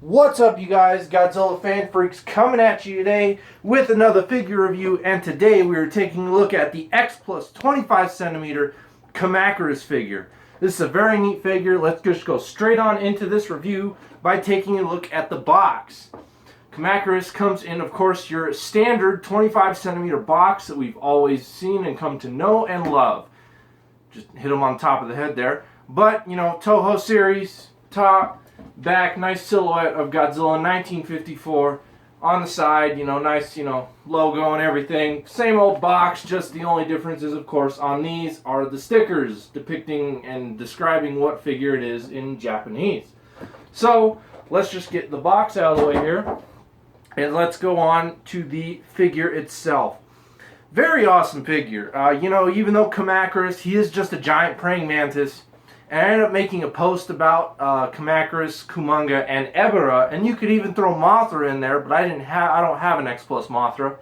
What's up, you guys? Godzilla fan freaks coming at you today with another figure review, and today we are taking a look at the X Plus 25 centimeter Kamacuras figure. This is a very neat figure. Let's just go straight on into this review by taking a look at the box. Kamacuras comes in, of course, your standard 25 centimeter box that we've always seen and come to know and love. Just hit him on top of the head there. But, you know, Toho series, top, back, nice silhouette of Godzilla in 1954. On the side, nice, logo and everything. Same old box, just the only difference is, of course, on these are the stickers depicting and describing what figure it is in Japanese. So, let's just get the box out of the way here, and let's go on to the figure itself. Very awesome figure. Even though Kamacuras, he is just a giant praying mantis, and I ended up making a post about Kamacuras, Kumonga, and Ebera, and you could even throw Mothra in there, but I don't have an X Plus Mothra.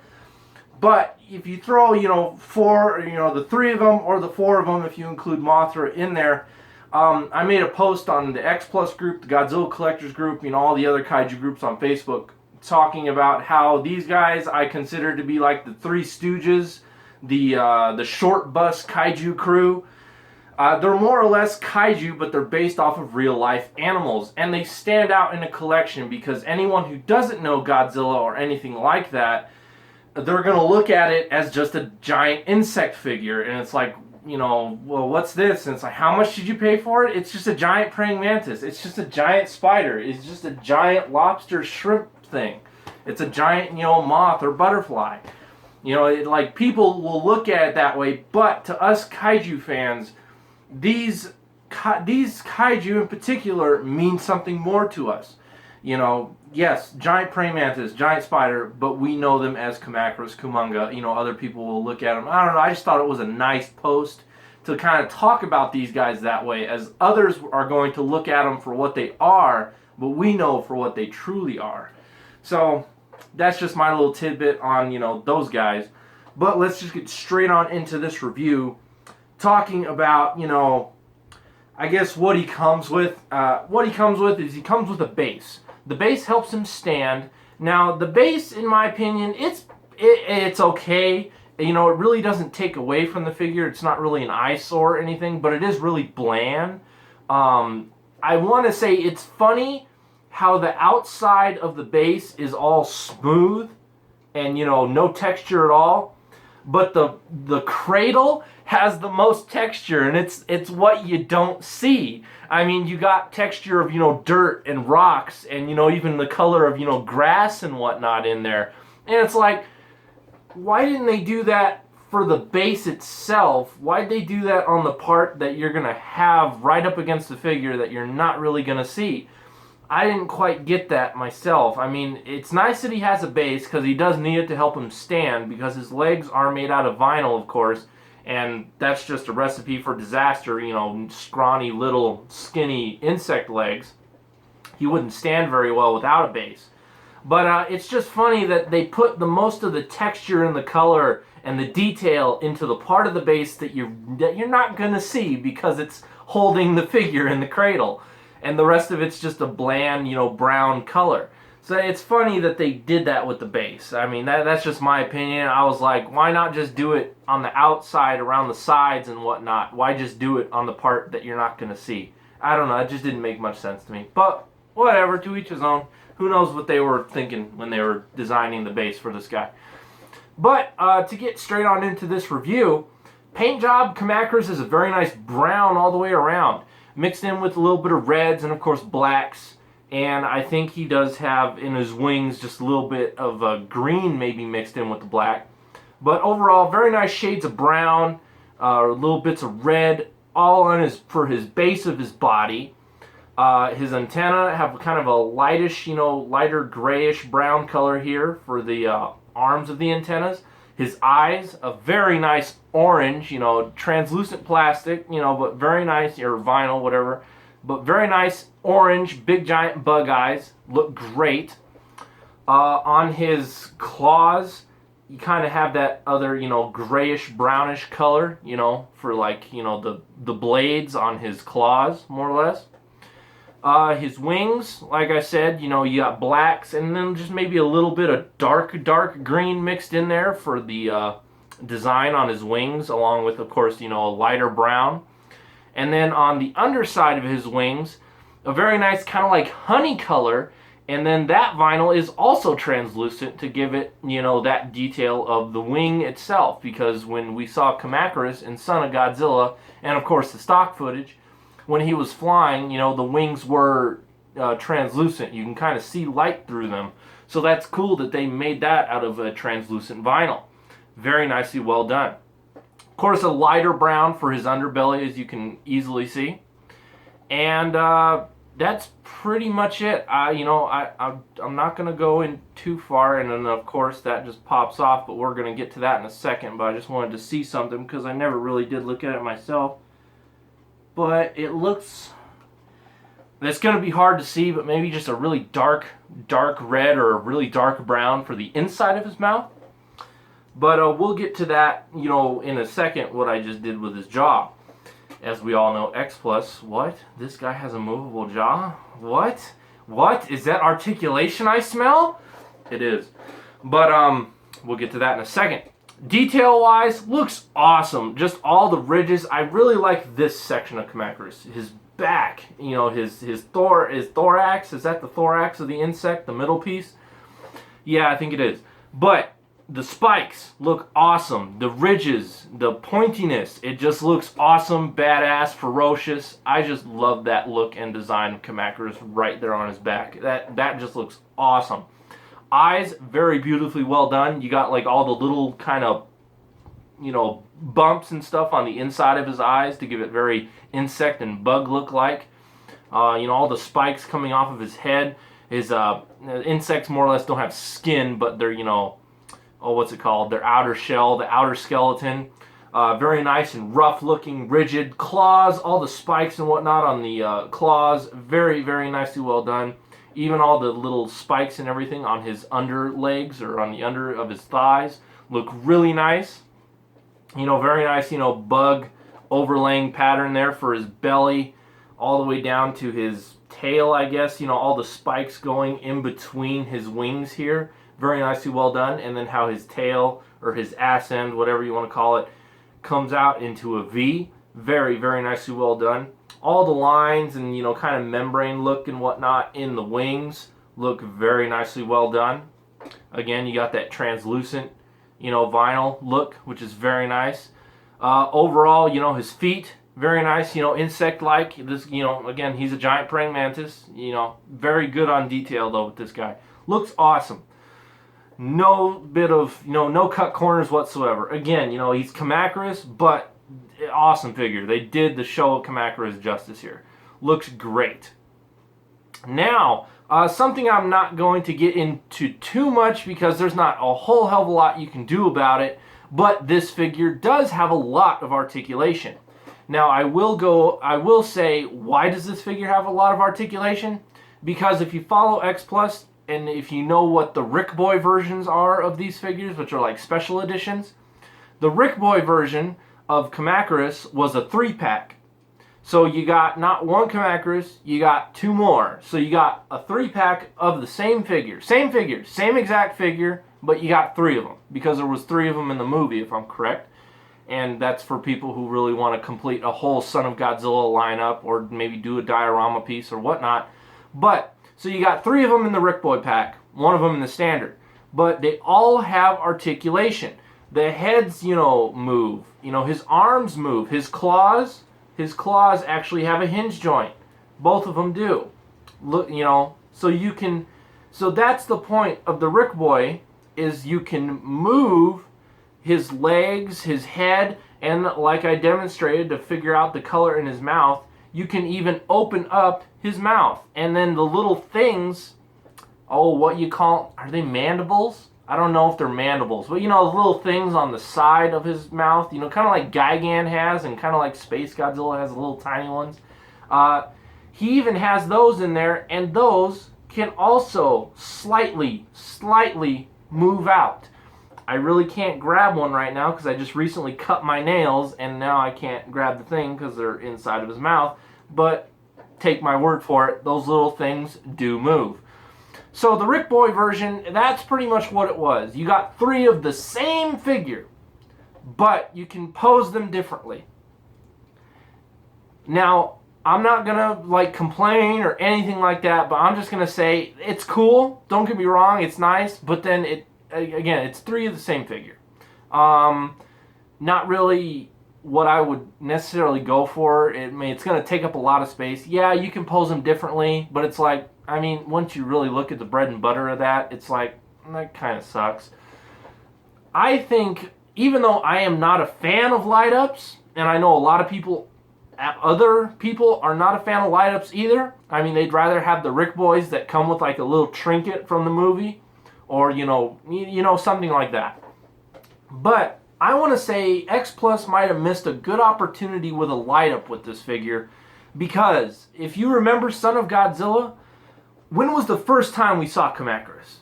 But if you throw, the three of them or the four of them, if you include Mothra in there, I made a post on the X Plus group, the Godzilla Collectors group, all the other kaiju groups on Facebook, talking about how these guys I consider to be like the Three Stooges, the short bus kaiju crew. They're more or less kaiju, but they're based off of real life animals, and they stand out in a collection because anyone who doesn't know Godzilla or anything like that, they're going to look at it as just a giant insect figure, and it's like, well, what's this? And it's like, how much did you pay for it? It's just a giant praying mantis. It's just a giant spider. It's just a giant lobster shrimp thing. It's a giant, moth or butterfly. People will look at it that way, but to us kaiju fans, these kaiju in particular mean something more to us. Yes, giant praying mantis, giant spider, but we know them as Kamacuras, Kumonga. Other people will look at them. I don't know, I just thought it was a nice post to kind of talk about these guys that way, as others are going to look at them for what they are, but we know for what they truly are. So that's just my little tidbit on, those guys. But let's just get straight on into this review, talking about, I guess what he comes with. What he comes with is he comes with a base. The base helps him stand. Now, the base, in my opinion, it's okay. It really doesn't take away from the figure. It's not really an eyesore or anything, but it is really bland. I want to say it's funny how the outside of the base is all smooth and, no texture at all. But the cradle has the most texture, and it's what you don't see. I mean, you got texture of, dirt and rocks and, even the color of, grass and whatnot in there. And it's like, why didn't they do that for the base itself? Why'd they do that on the part that you're going to have right up against the figure that you're not really going to see? I didn't quite get that myself. I mean, it's nice that he has a base because he does need it to help him stand, because his legs are made out of vinyl, of course, and that's just a recipe for disaster, scrawny little skinny insect legs. He wouldn't stand very well without a base. But it's just funny that they put the most of the texture and the color and the detail into the part of the base that you're not going to see because it's holding the figure in the cradle. And the rest of it's just a bland, brown color. So it's funny that they did that with the base. I mean, that's just my opinion. I was like, why not just do it on the outside, around the sides and whatnot? Why just do it on the part that you're not going to see? I don't know. It just didn't make much sense to me. But whatever, to each his own. Who knows what they were thinking when they were designing the base for this guy. But to get straight on into this review, paint job, Kamacuras is a very nice brown all the way around, mixed in with a little bit of reds and, of course, blacks. And I think he does have in his wings just a little bit of green maybe mixed in with the black. But overall, very nice shades of brown, little bits of red, all on for his base of his body. His antenna have kind of a lightish, lighter grayish brown color here for the arms of the antennas. His eyes, a very nice orange, translucent plastic, but very nice, or vinyl, whatever. But very nice orange, big giant bug eyes, look great. On his claws, you kind of have that other, grayish, brownish color, for like, the blades on his claws, more or less. His wings, like I said, you know, you got blacks and then just maybe a little bit of dark green mixed in there for the design on his wings, along with, of course, you know, a lighter brown. And then on the underside of his wings, a very nice kind of like honey color. And then that vinyl is also translucent to give it, you know, that detail of the wing itself. Because when we saw Kamacuras in Son of Godzilla, and of course the stock footage, when he was flying, you know, the wings were translucent. You can kind of see light through them. So that's cool that they made that out of a translucent vinyl. Very nicely well done. Of course, a lighter brown for his underbelly, as you can easily see. And that's pretty much it. I'm not going to go in too far, and then of course that just pops off, but we're going to get to that in a second. But I just wanted to see something because I never really did look at it myself. But it looks, it's going to be hard to see, but maybe just a really dark red or a really dark brown for the inside of his mouth. But we'll get to that, you know, in a second, what I just did with his jaw. As we all know, X Plus, what? This guy has a movable jaw? What? What? Is that articulation I smell? It is. But we'll get to that in a second. Detail-wise, looks awesome. Just all the ridges. I really like this section of Kamacuras. His back, you know, his thorax. Is that the thorax of the insect, the middle piece? Yeah, I think it is. But the spikes look awesome. The ridges, the pointiness, it just looks awesome, badass, ferocious. I just love that look and design of Kamacuras right there on his back. That just looks awesome. Eyes, very beautifully well done. You got like all the little kind of, you know, bumps and stuff on the inside of his eyes to give it very insect and bug look like. You know, all the spikes coming off of his head. His insects more or less don't have skin, but they're, you know, what's it called? Their outer shell, the outer skeleton. Very nice and rough looking, rigid claws, all the spikes and whatnot on the claws. Very, very nicely well done. Even all the little spikes and everything on his under legs or on the under of his thighs look really nice. You know, very nice, you know, bug overlaying pattern there for his belly all the way down to his tail, I guess. You know, all the spikes going in between his wings here. Very nicely well done. And then how his tail or his ass end, whatever you want to call it, comes out into a V. Very, very nicely well done. All the lines and, you know, kind of membrane look and whatnot in the wings look very nicely well done. Again, you got that translucent, you know, vinyl look, which is very nice. Overall, you know, his feet, very nice, you know, insect-like. This, you know, again, he's a giant praying mantis. You know, very good on detail, though, with this guy. Looks awesome. No bit of, you know, no cut corners whatsoever. Again, you know, he's Kamacuras, but awesome figure. They did the show of Kamacuras justice here. Looks great. Now, something I'm not going to get into too much because there's not a whole hell of a lot you can do about it, but this figure does have a lot of articulation. Now, I will say, why does this figure have a lot of articulation? Because if you follow X Plus, and if you know what the Rick Boy versions are of these figures, which are like special editions, the Rick Boy version of Kamacuras was a 3-pack. So you got not one Kamacuras, you got two more. So you got a 3-pack of the same figure, same exact figure, but you got 3 of them because there was 3 of them in the movie, if I'm correct. And that's for people who really want to complete a whole Son of Godzilla lineup or maybe do a diorama piece or whatnot. But so you got 3 of them in the Rick Boy pack, 1 of them in the standard, but they all have articulation. The heads, you know, move. You know, his arms move. His claws actually have a hinge joint. Both of them do. Look, you know, so that's the point of the Rick Boy, is you can move his legs, his head, and like I demonstrated to figure out the color in his mouth, you can even open up his mouth. And then the little things, what you call, are they mandibles? I don't know if they're mandibles, but you know, the little things on the side of his mouth, you know, kind of like Gigan has and kind of like Space Godzilla has little tiny ones. He even has those in there, and those can also slightly move out. I really can't grab one right now because I just recently cut my nails and now I can't grab the thing because they're inside of his mouth. But take my word for it, those little things do move. So the Rick Boy version, that's pretty much what it was. You got 3 of the same figure, but you can pose them differently. Now, I'm not gonna like complain or anything like that, but I'm just gonna say it's cool. Don't get me wrong, it's nice, but then it's 3 of the same figure. Not really what I would necessarily go for. It's gonna take up a lot of space. Yeah, you can pose them differently, but it's like, I mean, once you really look at the bread and butter of that, it's like, that kind of sucks. I think, even though I am not a fan of light-ups, and I know a lot of people, other people are not a fan of light-ups either. I mean, they'd rather have the Rick Boys that come with like a little trinket from the movie, or you know, something like that. But I want to say X Plus might have missed a good opportunity with a light-up with this figure, because if you remember Son of Godzilla, when was the first time we saw Kamacuras?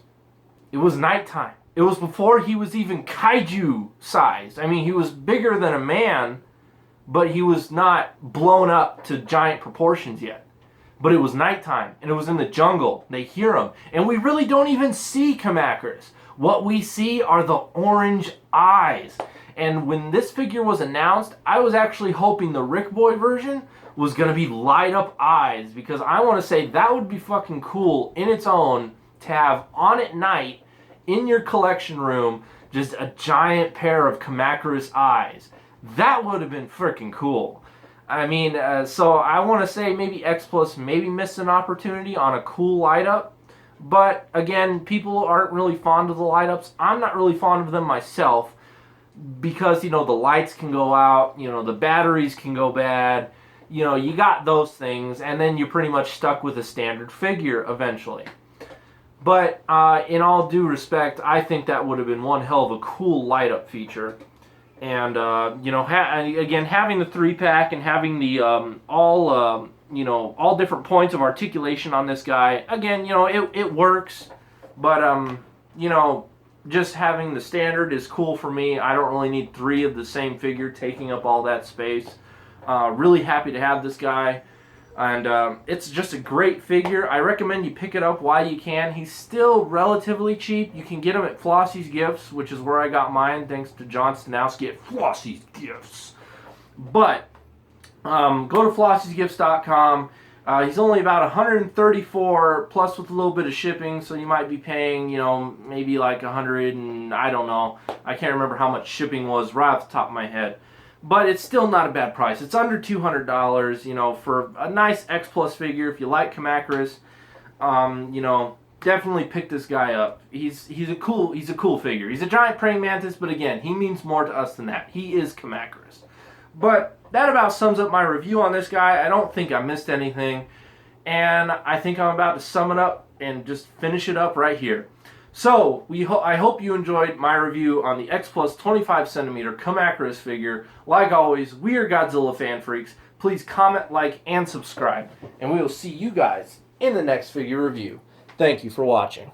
It was nighttime. It was before he was even kaiju sized. I mean, he was bigger than a man, but he was not blown up to giant proportions yet. But it was nighttime, and it was in the jungle. They hear him. And we really don't even see Kamacuras. What we see are the orange eyes. And when this figure was announced, I was actually hoping the Rick Boy version was going to be light up eyes, because I want to say that would be fucking cool in its own to have on at night in your collection room just a giant pair of Kamacuras eyes. That would have been freaking cool. I mean, so I want to say maybe X Plus maybe missed an opportunity on a cool light up, but again, people aren't really fond of the light ups. I'm not really fond of them myself, because, you know, the lights can go out, you know, the batteries can go bad. You know, you got those things, and then you're pretty much stuck with a standard figure eventually. But in all due respect, I think that would have been one hell of a cool light-up feature. And, you know, again, having the 3-pack and having the all different points of articulation on this guy, again, you know, it works. But, you know, just having the standard is cool for me. I don't really need 3 of the same figure taking up all that space. Really happy to have this guy, and it's just a great figure. I recommend you pick it up while you can. He's still relatively cheap. You can get him at Flossie's Gifts, which is where I got mine, thanks to John Stanowski at Flossie's Gifts. But go to Flossie'sGifts.com. He's only about $134 plus with a little bit of shipping, so you might be paying, you know, maybe like $100, and I don't know. I can't remember how much shipping was right off the top of my head. But it's still not a bad price. It's under $200, you know, for a nice X Plus figure. If you like Kamacuras, you know, definitely pick this guy up. He's a cool figure. He's a giant praying mantis, but again, he means more to us than that. He is Kamacuras. But that about sums up my review on this guy. I don't think I missed anything, and I think I'm about to sum it up and just finish it up right here. So, I hope you enjoyed my review on the X Plus 25cm Kamacuras figure. Like always, we are Godzilla fan freaks. Please comment, like, and subscribe. And we will see you guys in the next figure review. Thank you for watching.